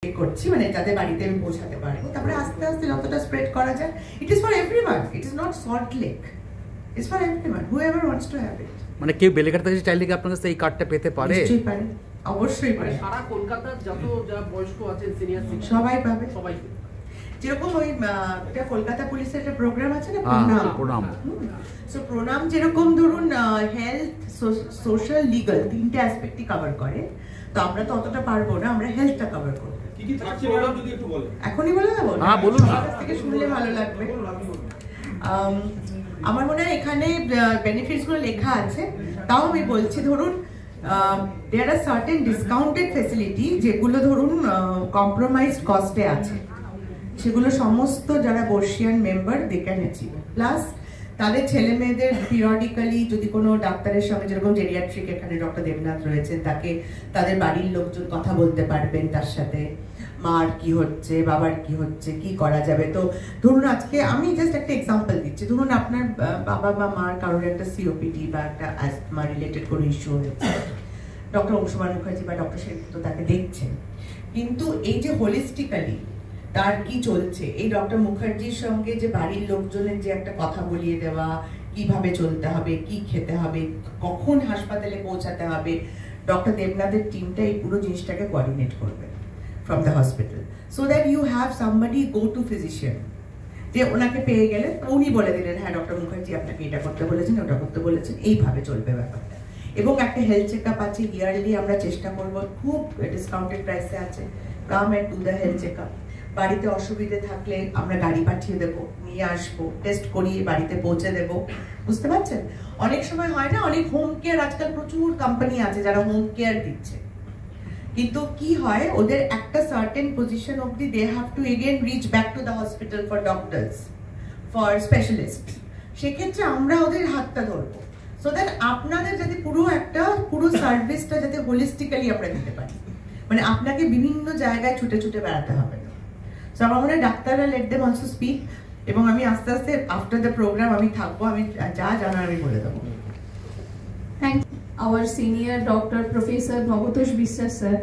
করছি, মানে যাদের বাড়িতে আমি পৌঁছাতে পারবো, তারপরে আস্তে আস্তে যতটা স্প্রেড করা যায়। It is for everyone, it is not salt lake, it's for everyone whoever wants to have it. মানে কেউ বেলেঘাটা থেকে চাইলে কি আপনার কাছে এই কার্ডটা পেতে পারে? নিশ্চয়ই পারে, অবশ্যই পারে। সারা কলকাতার যত যারা বয়স্ক আছেন সিনিয়র সিটিজেন সবাই পাবে, সবাই। যেরকম ওই এটা কলকাতা পুলিশের একটা প্রোগ্রাম আছে না, প্রণাম। সো প্রণাম যেরকম ধরুন হেলথ, সোশ্যাল, লিগাল তিনটে অ্যাসপেক্টই কভার করে, তো আমরা তো অতটা পারবো না, আমরা হেলথটা কভার করবো। কি কি থাকছে প্রোগ্রাম যদি একটু বলেন। এখনই বলে দেবো? হ্যাঁ বলুন, কাছ থেকে শুনলে ভালো লাগবে। আমার মনে হয় এখানে বেনিফিটস গুলো লেখা আছে, তাও আমি বলছি। ধরুন there are certain discounted facility যেগুলো ধরুন কম্প্রোমাইজড কস্টে আছে, সেগুলো সমস্ত যারা বর্ষিয়ান member they can achieve. Plus তাদের ছেলে মেয়েদের পিরিয়ডিক্যালি যদি কোনো ডাক্তারের সঙ্গে, যেরকম জেরিয়াট্রিক এখানে ডক্টর দেবনাথ রয়েছেন, তাকে তাদের বাড়ির লোকজন কথা বলতে পারবেন তার সাথে, মার কি হচ্ছে, বাবার কি হচ্ছে, কি করা যাবে। তো ধরুন আজকে আমি জাস্ট একটা এক্সাম্পল দিচ্ছি, ধরুন আপনার বাবা বা মার কারোর একটা সিওপিডি বা একটা অ্যাজমা রিলেটেড কোনো ইস্যু হয়েছে, ডক্টর অংশুমান মুখার্জি বা ডক্টর সেনগুপ্ত তাকে দেখছেন, কিন্তু এই যে হোলিস্টিক্যালি তার কি চলছে, এই ডক্টর মুখার্জির সঙ্গে যে বাড়ির লোকজনের যে একটা কথা বলিয়ে দেওয়া, কিভাবে চলতে হবে, কি খেতে হবে, কখন হাসপাতালে পৌঁছাতে হবে, ডক্টর দেবনাথের টিমটা এই পুরো জিনিসটাকে কোঅর্ডিনেট করবে from the hospital, so that you have somebody go to physician, যে ওনাকে পেয়ে গেলে উনি বলে দিলেন হ্যাঁ ডক্টর মুখার্জি আপনাকে এটা করতে বলেছেন, ওটা করতে বলেছেন, এইভাবে চলবে ব্যাপারটা। এবং একটা হেলথ চেকআপ আছে ইয়ারলি, আমরা চেষ্টা করব, খুব ডিসকাউন্টেড প্রাইসে আছে, come and do the health checkup. বাড়িতে অসুবিধে থাকলে আমরা গাড়ি পাঠিয়ে দেবো, নিয়ে আসবো, টেস্ট করিয়ে বাড়িতে পৌঁছে দেবো, বুঝতে পারছেন? অনেক সময় হয় না, অনেক হোম কেয়ার, আজকাল প্রচুর কোম্পানি আছে যারা হোম কেয়ার দিচ্ছে, কিন্তু কি হয় ওদের একটা সার্টেন পজিশন অবধি they have to again reach back to the hospital for doctors, for specialist. সেক্ষেত্রে আমরা ওদের হাতটা ধরবো, সো দ্যাট আপনাদের যাতে পুরো সার্ভিসটা যাতে হোলিস্টিক্যালি আমরা দিতে পারি, মানে আপনাকে বিভিন্ন জায়গায় ছুটে ছুটে বেড়াতে হবে না। সো আমার মনে হয় ডাক্তাররা লেট দেম অলসো স্পিক, এবং আমি আস্তে আস্তে আফটার দ্য প্রোগ্রাম আমি থাকবো, আমি যা জানার আমি বলে দেবো। Thank our senior doctor, Professor Bhabatosh Biswas sir.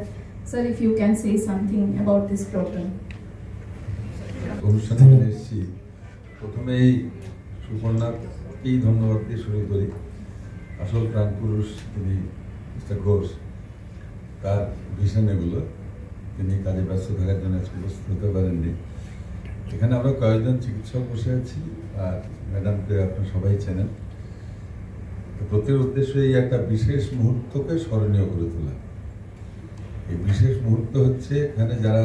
Sir, if you can say something about this program. অনুষ্ঠানে এসেছি, প্রথমেই সুপর্ণাকেই ধন্যবাদ দিয়ে শুরু করি। আসল প্রাণ পুরুষ তিনি মিস্টার ঘোষ, তার ভিশন এগুলো, তিনি কাজে ব্যস্ত থাকার জন্য উপস্থিত হতে পারেননি। এখানে আমরা কয়েকজন চিকিৎসক বসে আছি, আর ম্যাডামকে আপনারা সবাই চেনেন। প্রত্যেক উদ্দেশ্যে এই একটা বিশেষ মুহূর্তকে স্মরণীয় করে তোলা। এই বিশেষ মুহূর্ত হচ্ছে এখানে যারা,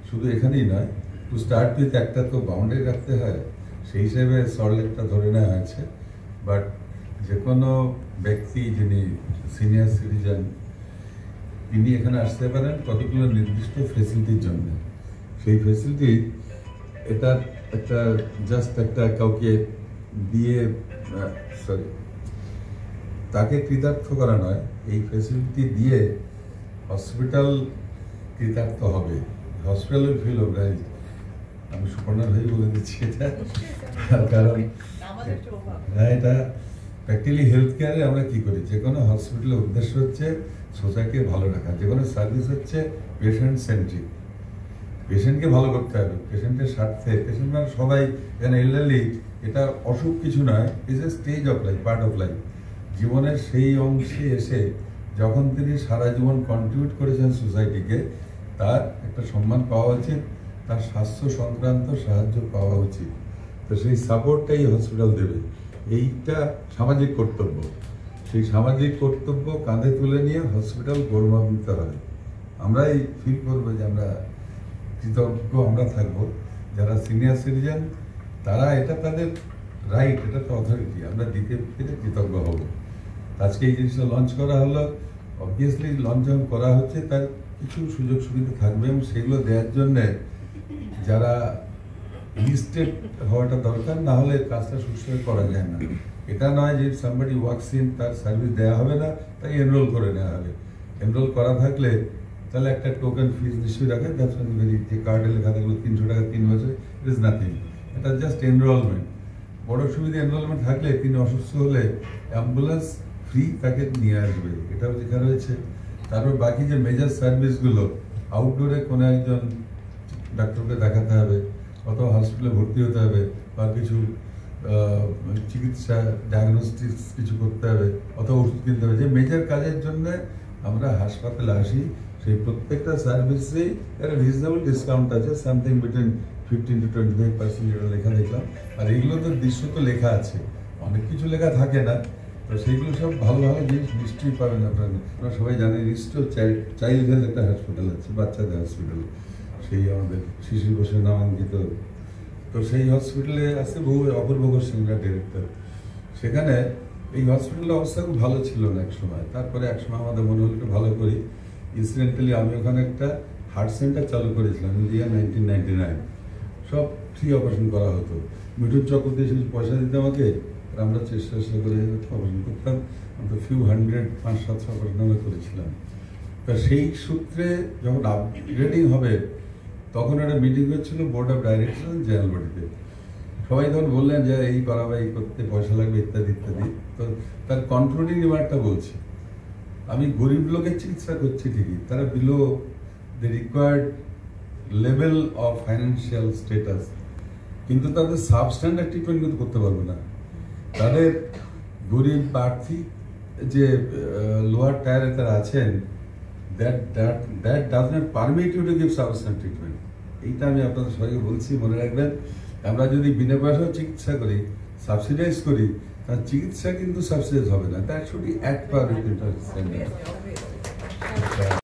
শুধু এখানেই নয়, টু স্টার্ট উইথ একটা তো বাউন্ডারি রাখতে হয়, সেই হিসেবে সল্টলেকটা ধরে নেওয়া হয়েছে। বাট যে কোনো ব্যক্তি যিনি সিনিয়র সিটিজেন, তিনি এখানে আসতে পারেন কতগুলো নির্দিষ্ট ফেসিলিটির জন্য। সেই ফেসিলিটি এটা একটা জাস্ট একটা কাউকে দিয়ে তাকে কৃতার্থ করা নয়, এই ফেসিলিটি দিয়ে হসপিটাল কৃতার্থ হবে, হসপিটাল উইল ফিল অবলাইজড। আমি সুপর্ণার ভাই বলে দিচ্ছি এটা, কারণ এটা প্র্যাকটিক্যালি হেলথ কেয়ারে আমরা কি করি, যে কোনো হসপিটালের উদ্দেশ্য হচ্ছে সোসাইটিকে ভালো রাখা, যে কোনো সার্ভিস হচ্ছে পেশেন্ট সেন্ট্রিক, পেশেন্টকে ভালো করতে হবে, পেশেন্টের স্বার্থে। পেশেন্ট মানে সবাই, এখানে এলডারলি, এটা অসুখ কিছু নয়, is a stage of life, part of life. জীবনের সেই অংশে এসে যখন তিনি সারা জীবন কন্ট্রিবিউট করেছেন সোসাইটিকে, তার একটা সম্মান পাওয়া উচিত, তার স্বাস্থ্য সংক্রান্ত সাহায্য পাওয়া উচিত। তো সেই সাপোর্টটাই হসপিটাল দেবে, এইটা সামাজিক কর্তব্য। সেই সামাজিক কর্তব্য কাঁধে তুলে নিয়ে হসপিটাল গৌরবান্বিত হয়। আমরাই ফিল করবো যে আমরা কৃতজ্ঞ, আমরা থাকবো। যারা সিনিয়র সিটিজেন তারা, এটা তাদের রাইট, এটা তো অথরিটি, আমরা দিতে পেরে কৃতজ্ঞ হব। আজকে এই জিনিসটা লঞ্চ করা হলো, অবভিয়াসলি লঞ্চ যখন করা হচ্ছে তার কিছু সুযোগ সুবিধা থাকবে, এবং সেগুলো দেওয়ার জন্যে যারা লিস্টেড হওয়াটা দরকার, না হলে কাজটা সুস্থভাবে করা যায় না। এটা নয় যে সামবডি ওয়ার্কস ইন, তার সার্ভিস দেওয়া হবে না, তাই এনরোল করে নেওয়া হবে। এনরোল করা থাকলে তাহলে একটা টোকেন ফিস নিশ্চয়ই রাখে, যে কার্ডে লেখা থাকলো 300 টাকা 3 বছর, ইট ইজ নাথিং, এটা জাস্ট এনরোলমেন্ট। বড় সুবিধা এনরোলমেন্ট থাকলে তিনি অসুস্থ হলে অ্যাম্বুলেন্স ফ্রি তাকে নিয়ে আসবে, এটাও লেখা রয়েছে। তারপর বাকি যে মেজর সার্ভিসগুলো আউটডোরে কোনো একজন ডাক্তারকে দেখাতে হবে, অথবা হসপিটালে ভর্তি হতে হবে, বা কিছু চিকিৎসা ডায়াগনস্টিক্স কিছু করতে হবে, অথবা ওষুধ কিনতে হবে, যে মেজর কাজের জন্য আমরা হাসপাতালে আসি, সেই প্রত্যেকটা সার্ভিসেই একটা রিজনেবল ডিসকাউন্ট আছে, সামথিং বিটুইন 15 to 25% যেটা লেখা দেখলাম। আর এগুলো তো দৃশ্য তো লেখা আছে, অনেক কিছু লেখা থাকে না, তো সেইগুলো সব ভালো ভালো জিনিস নিশ্চয়ই পাবেন আপনারা। আপনারা সবাই জানেন নিশ্চয় চাইল্ড হেলথ একটা হসপিটাল আছে, বাচ্চাদের হসপিটাল, সেই আমাদের শিশির ঘোষের নামাঙ্কিত। তো সেই হসপিটালে আছে অপূর্ব ঘোষ সিংহরা ডিরেক্টর। সেখানে এই হসপিটালের অবস্থা খুব ভালো ছিল না এক সময়, তারপরে এক সময় আমাদের মনে হলো একটু ভালো করি। ইনসিডেন্টালি আমি ওখানে একটা হার্ট সেন্টার চালু করেছিলাম ইয়ার 1999। সব ফ্রি অপারেশন করা হতো, মিঠুন চক্রবর্তী কিছু পয়সা দিতে আমাকে, আর আমরা চেষ্টা করে অপারেশন করতাম। আমরা ফিউ 500-700 অপারেশন আমরা করেছিলাম। তা সেই সূত্রে যখন আপগ্রেডিং হবে, তখন একটা মিটিং হচ্ছিল বোর্ড অফ ডাইরেক্টর জেনারেল বডিতে। সবাই তখন বললেন যে এই করাবে, এই করতে পয়সা লাগবে, ইত্যাদি ইত্যাদি। তো তার কনক্লুডিং রিমার্কটা বলছি, আমি গরিব লোকের চিকিৎসা করছি ঠিকই, তারা below the required level of financial status, কিন্তু তাদের সাবস্ট্যান্ডার্ড ট্রিটমেন্ট কিন্তু করতে পারবো না। তাদের গরিব আর্থিক যে লোয়ার টায়ারে তারা আছেন, that does not permit you to give substandard treatment. এইটা আমি আপনাদের সবাইকে বলছি, মনে রাখবেন। আমরা যদি বিনা পয়সাও চিকিৎসা করি, সাবসিডাইজ করি, তার চিকিৎসা কিন্তু সাবসিডাইজ হবে না। That should be at per with international standard.